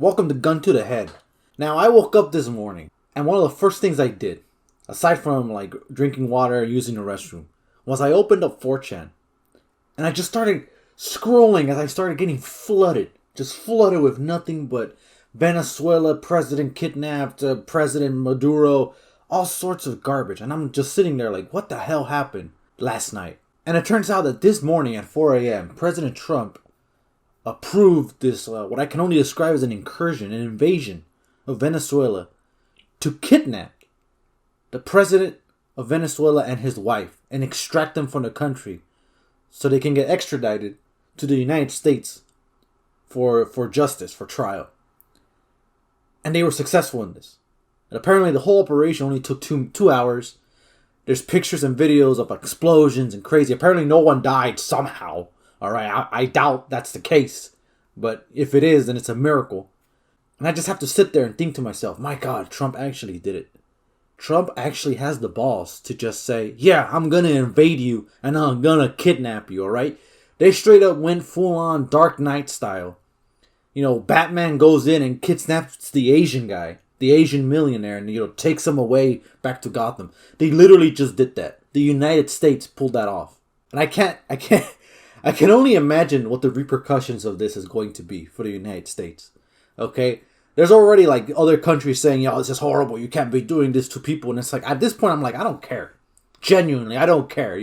Welcome to Gun to the Head. Now, I woke up this morning, and one of the first things I did, aside from like drinking water and using the restroom, was I opened up 4chan. And I just started scrolling as I started getting flooded. Just flooded with nothing but Venezuela, president kidnapped, President Maduro, all sorts of garbage. And I'm just sitting there like, what the hell happened last night? And it turns out that this morning at 4 a.m., President Trump approved this, what I can only describe as an incursion, an invasion of Venezuela to kidnap the president of Venezuela and his wife and extract them from the country so they can get extradited to the United States for justice, for trial. And they were successful in this. And apparently the whole operation only took two hours. There's pictures and videos of explosions and crazy. Apparently no one died somehow. Alright, I doubt that's the case. But if it is, then it's a miracle. And I just have to sit there and think to myself, my God, Trump actually did it. Trump actually has the balls to just say, yeah, I'm gonna invade you and I'm gonna kidnap you, alright? They straight up went full on Dark Knight style. You know, Batman goes in and kidnaps the Asian guy, the Asian millionaire, and, takes him away back to Gotham. They literally just did that. The United States pulled that off. And I can only imagine what the repercussions of this is going to be for the United States. Okay? There's already like other countries saying, yo, this is horrible. You can't be doing this to people. And it's like, at this point, I'm like, I don't care. Genuinely, I don't care,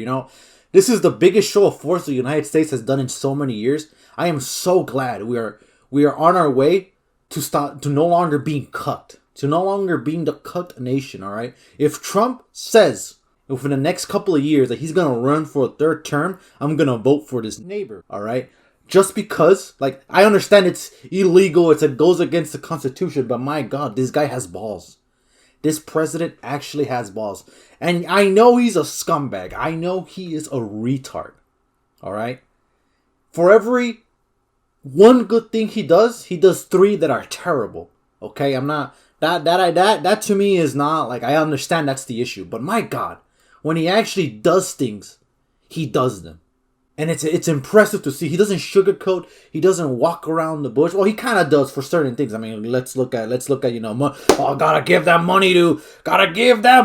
This is the biggest show of force the United States has done in so many years. I am so glad we are on our way to no longer being cut. To no longer being the cut nation, all right? If Trump says within the next couple of years that he's going to run for a third term, I'm going to vote for this neighbor, all right? Just because, I understand it's illegal, it goes against the Constitution, but my God, this guy has balls. This president actually has balls. And I know he's a scumbag. I know he is a retard, all right? For every one good thing he does 3 that are terrible, okay? I'm not, that to me is not, I understand that's the issue, but my God, when he actually does things, he does them. And it's impressive to see. He doesn't sugarcoat. He doesn't walk around the bush. Well, he kind of does for certain things. I mean, let's look at gotta give that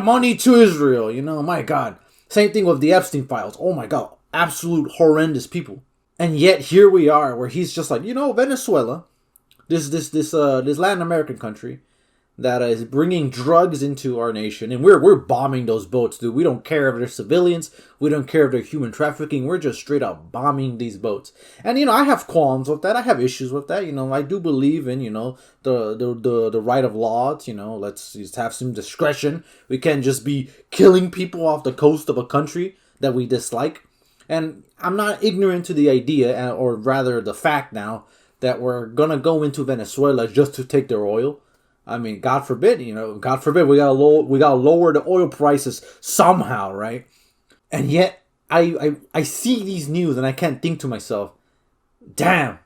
money to Israel. My God. Same thing with the Epstein files. Oh my God, absolute horrendous people. And yet here we are, where he's just like, Venezuela, this Latin American country that is bringing drugs into our nation, and we're bombing those boats, dude. We don't care if they're civilians, we don't care if they're human trafficking. We're just straight up bombing these boats. And I have qualms with that. I have issues with that. I do believe in the right of law. Let's just have some discretion. We can't just be killing people off the coast of a country that we dislike. And I'm not ignorant to the idea, or rather the fact now, that we're gonna go into Venezuela just to take their oil. I mean, God forbid, we gotta lower the oil prices somehow, right? And yet, I see these news and I can't think to myself, damn,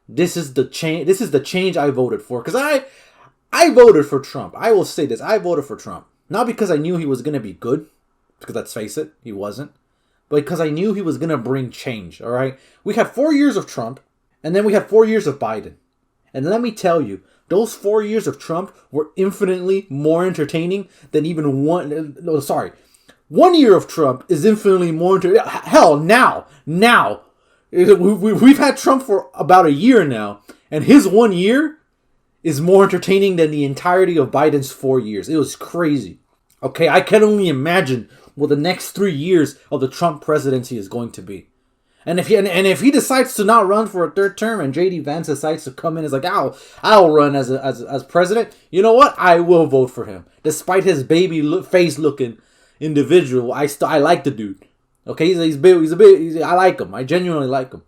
this is the change. This is the change I voted for, because I voted for Trump. I will say this: I voted for Trump not because I knew he was gonna be good, because let's face it, he wasn't, but because I knew he was gonna bring change. All right, we had 4 years of Trump, and then we had 4 years of Biden, and let me tell you, those 4 years of Trump were infinitely more entertaining than even 1 year of Trump is infinitely more entertaining. Hell, now, we've had Trump for about a year now, and his 1 year is more entertaining than the entirety of Biden's 4 years. It was crazy. Okay, I can only imagine what the next 3 years of the Trump presidency is going to be. And if he decides to not run for a third term, and J.D. Vance decides to come in as I'll run as president, you know what? I will vote for him, despite his baby face looking individual. I like the dude. Okay, I like him. I genuinely like him.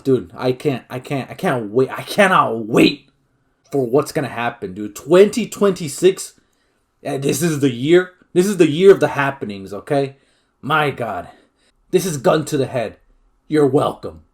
Dude, I can't wait. I cannot wait for what's gonna happen, dude. 2026. This is the year. This is the year of the happenings. Okay, my God. This is Gun to the Head. You're welcome.